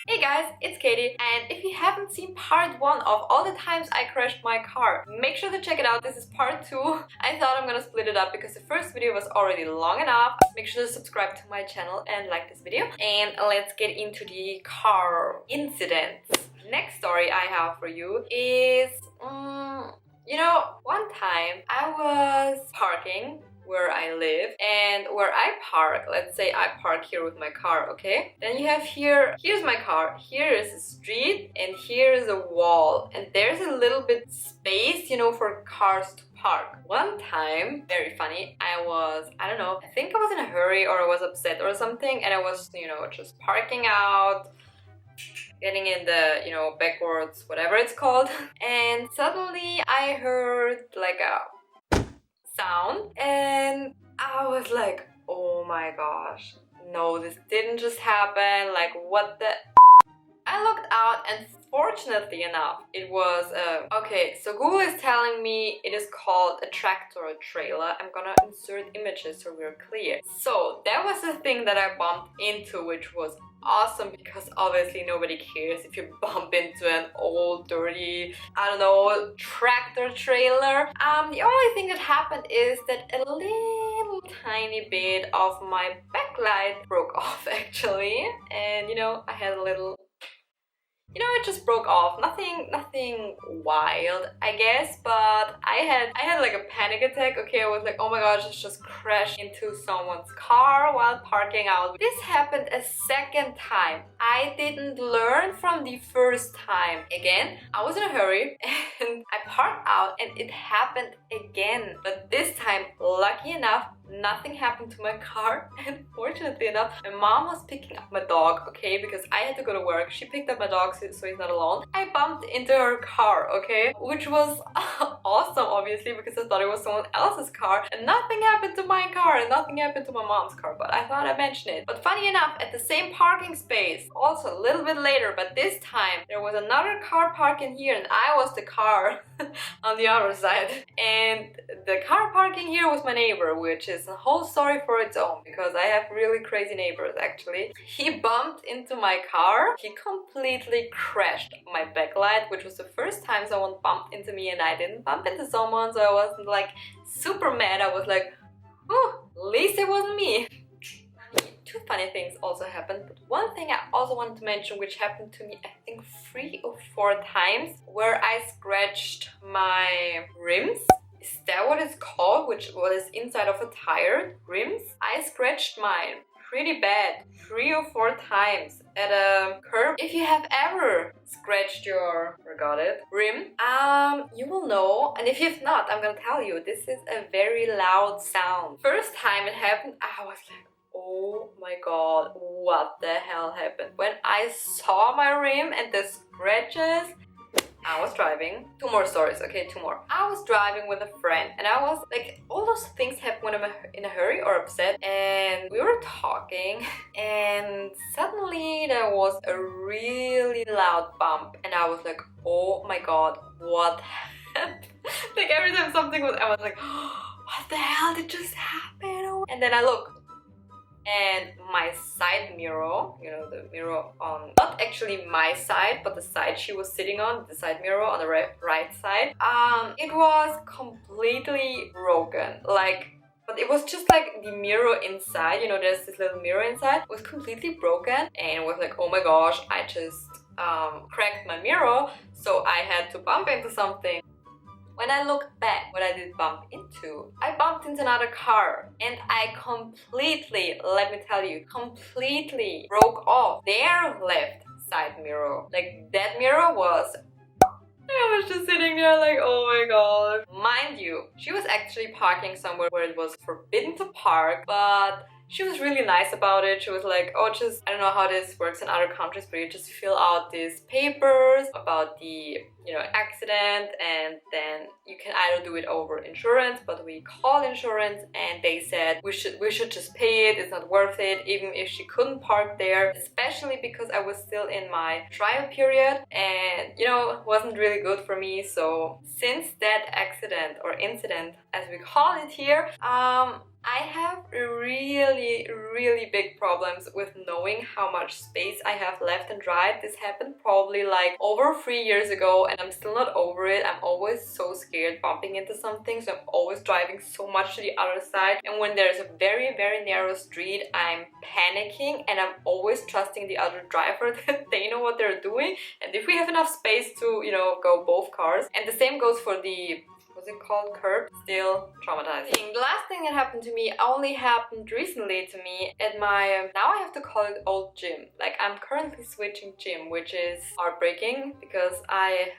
Hey guys, it's Katie, and if you haven't seen part 1 of all the times I crashed my car, make sure to check it out. This is part 2. I thought I'm gonna split it up because the first video was already long enough. Make sure to subscribe to my channel and like this video. And let's get into the car incidents. Next story I have for you is, one time I was parking where I live, and where I park, let's say I park here with my car, okay? Then you have here's my car, here is the street, and here is a wall, and there's a little bit space, for cars to park. One time, very funny, I think I was in a hurry or I was upset or something, and I was, just parking out, getting in the, backwards, whatever it's called, and suddenly I heard like a sound, and I was like, oh my gosh, no, this didn't just happen, like what the. I looked out, and fortunately enough, it was okay, so Google is telling me it is called a tractor trailer. I'm gonna insert images so we're clear. So that was the thing that I bumped into, which was awesome because obviously nobody cares if you bump into an old dirty, tractor trailer. The only thing that happened is that a little tiny bit of my backlight broke off actually, and I had a little, it just broke off. Nothing wild, I guess, but I had like a panic attack. Okay, I was like, oh my gosh, I just crashed into someone's car while parking out. This happened a second time. I didn't learn from the first time. Again, I was in a hurry and I parked out, and it happened again. But this time, lucky enough, nothing happened to my car, and fortunately enough, my mom was picking up my dog, okay, because I had to go to work. She picked up my dog so he's not alone. I bumped into her car, okay, which was awesome, obviously, because I thought it was someone else's car, and nothing happened to my car, and nothing happened to my mom's car, but I thought I'd mention it. But funny enough, at the same parking space, also a little bit later, but this time, there was another car parking here, and I was the car on the other side, and the car parking here was my neighbor, which is a whole story for its own, because I have really crazy neighbors actually. He bumped into my car. He completely crashed my backlight, which was the first time someone bumped into me and I didn't bump into someone, so I wasn't like super mad. I was like, oh, at least it wasn't me. Two funny things also happened, but one thing I also wanted to mention, which happened to me I think 3 or 4 times, where I scratched my rims. Is that what it's called? What is inside of a tire? Rims? I scratched mine pretty bad 3 or 4 times at a curb. If you have ever scratched your rim, you will know, and if you've not, I'm gonna tell you, this is a very loud sound. First time it happened, I was like, oh my god, what the hell happened? When I saw my rim and the scratches, I was driving. 2 more stories, okay, 2 more. I was driving with a friend, and I was like, all those things happen when I'm in a hurry or upset, and we were talking, and suddenly there was a really loud bump, and I was like, oh my god, what happened? Like every time something was, I was like, oh, what the hell did just happen? And then I looked, and my side mirror, the mirror on, not actually my side, but the side she was sitting on, the side mirror on the right side, it was completely broken. But it was just like the mirror inside, there's this little mirror inside, was completely broken, and it was like, oh my gosh, I just cracked my mirror, so I had to bump into something. When I looked back, what I did bump into, I bumped into another car, and I completely, let me tell you, completely broke off their left side mirror. Like, that mirror was, I was just sitting there like, oh my god. Mind you, she was actually parking somewhere where it was forbidden to park, but she was really nice about it. She was like, oh, I don't know how this works in other countries, but you just fill out these papers about the, accident, and then you can either do it over insurance, but we call insurance, and they said we should just pay it. It's not worth it, even if she couldn't park there, especially because I was still in my trial period, and it wasn't really good for me. So since that accident or incident, as we call it here, I have really big problems with knowing how much space I have left and right. This happened probably like over 3 years ago and I'm still not over it. I'm always so scared bumping into something, so I'm always driving so much to the other side. And when there's a very narrow street, I'm panicking and I'm always trusting the other driver that they know what they're doing. And if we have enough space to, you know, go both cars. And the same goes for the, what's it called, curb, still traumatizing. The last thing that happened to me only happened recently to me at my, now I have to call it old gym. Like I'm currently switching gym, which is heartbreaking because I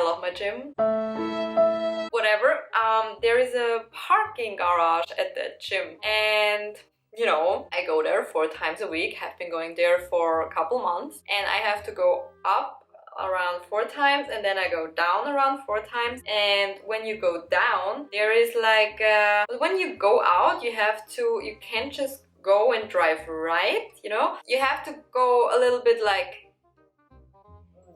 love my gym. Whatever, there is a parking garage at the gym and you know, I go there 4 times a week, have been going there for a couple months, and I have to go up around 4 times and then I go down around 4 times. And when you go down, there is like when you go out, you can't just go and drive right, you know, you have to go a little bit like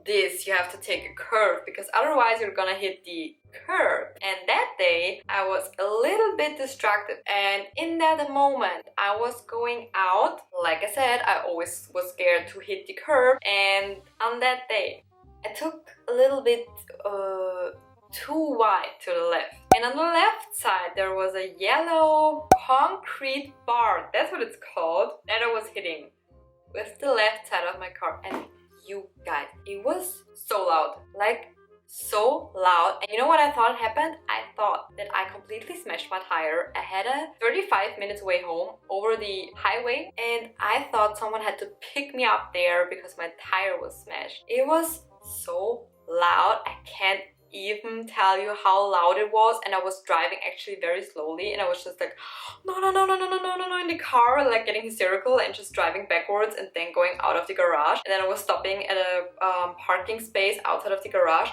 this. You have to take a curve because otherwise you're gonna hit the curb. And that day I was a little bit distracted, and in that moment I was going out. Like I said, I always was scared to hit the curb, and on that day I took a little bit too wide to the left. And on the left side there was a yellow concrete bar, that's what it's called, that I was hitting with the left side of my car. And you guys, it was so loud, like so loud. And you know what I thought happened? I thought that I completely smashed my tire. I had a 35 minutes way home over the highway, and I thought someone had to pick me up there because my tire was smashed. It was so loud, I can't even tell you how loud it was. And I was driving actually very slowly, and I was just like no in the car, like getting hysterical and just driving backwards and then going out of the garage. And then I was stopping at a parking space outside of the garage.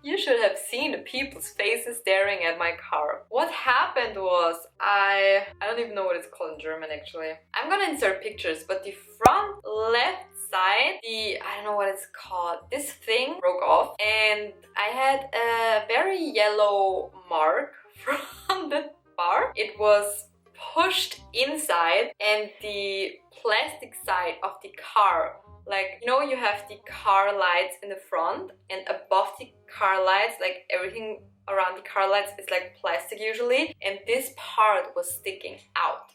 You should have seen the people's faces staring at my car. What happened was I don't even know what it's called in German actually. I'm gonna insert pictures, but the front left side, I don't know what it's called, this thing broke off, and I had a very yellow mark from the bar. It was pushed inside, and the plastic side of the car, like, you know, you have the car lights in the front, and above the car lights, like everything around the car lights is like plastic usually, and this part was sticking out.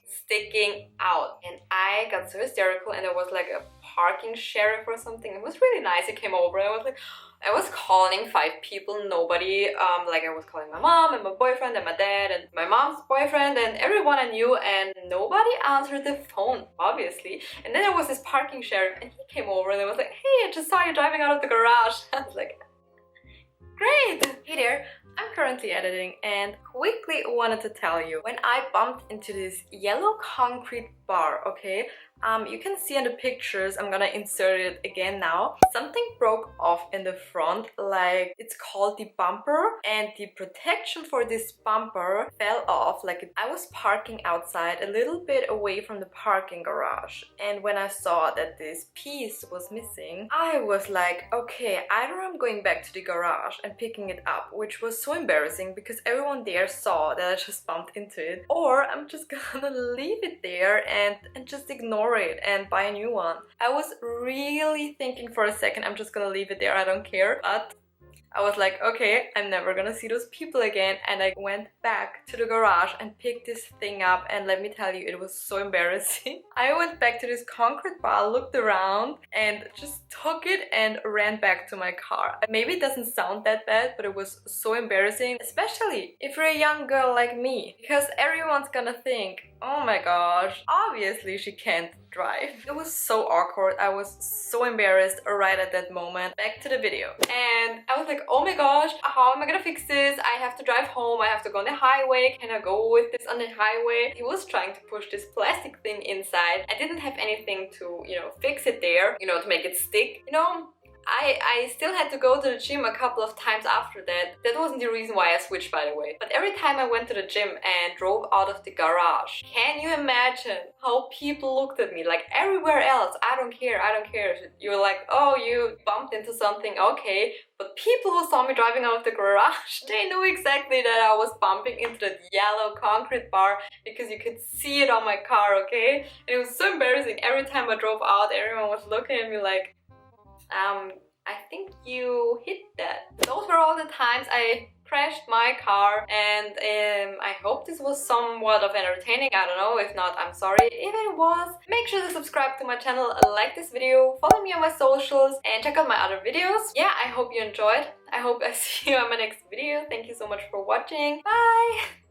And I got so hysterical, and there was like a parking sheriff or something. It was really nice. He came over and I was calling 5 people, nobody, like I was calling my mom and my boyfriend and my dad and my mom's boyfriend and everyone I knew, and nobody answered the phone, obviously. And then there was this parking sheriff, and he came over and I was like, hey, I just saw you driving out of the garage. I was like, great! Hey there, I'm currently editing and quickly wanted to tell you, when I bumped into this yellow concrete bar, okay, you can see in the pictures, I'm gonna insert it again now, something broke off in the front, like it's called the bumper, and the protection for this bumper fell off. Like I was parking outside a little bit away from the parking garage, and when I saw that this piece was missing, I was like, okay, either I'm going back to the garage and picking it up, which was so embarrassing because everyone there saw that I just bumped into it, or I'm just gonna leave it there and just ignore it and buy a new one. I was really thinking for a second, I'm just gonna leave it there, I don't care, but I was like, okay, I'm never gonna see those people again. And I went back to the garage and picked this thing up, and let me tell you, it was so embarrassing. I went back to this concrete bar, looked around, and just took it and ran back to my car. Maybe it doesn't sound that bad, but it was so embarrassing, especially if you're a young girl like me, because everyone's gonna think, oh my gosh, obviously she can't drive. It was so awkward. I was so embarrassed right at that moment. Back to the video. And I was like, oh my gosh, how am I gonna fix this? I have to drive home, I have to go on the highway. Can I go with this on the highway? He was trying to push this plastic thing inside. I didn't have anything to, you know, fix it there, you know, to make it stick. You know, I still had to go to the gym a couple of times after that. That wasn't the reason why I switched, by the way. But every time I went to the gym and drove out of the garage, can you imagine how people looked at me? Like everywhere else, I don't care, I don't care. You're like, oh, you bumped into something, okay. But people who saw me driving out of the garage, they knew exactly that I was bumping into the yellow concrete bar because you could see it on my car, okay? And it was so embarrassing. Every time I drove out, everyone was looking at me like, I think you hit that. Those were all the times I crashed my car, and I hope this was somewhat of entertaining. I don't know, if not, I'm sorry. If it was, make sure to subscribe to my channel, like this video, follow me on my socials, and check out my other videos. Yeah, I hope you enjoyed. I hope I see you on my next video. Thank you so much for watching. Bye!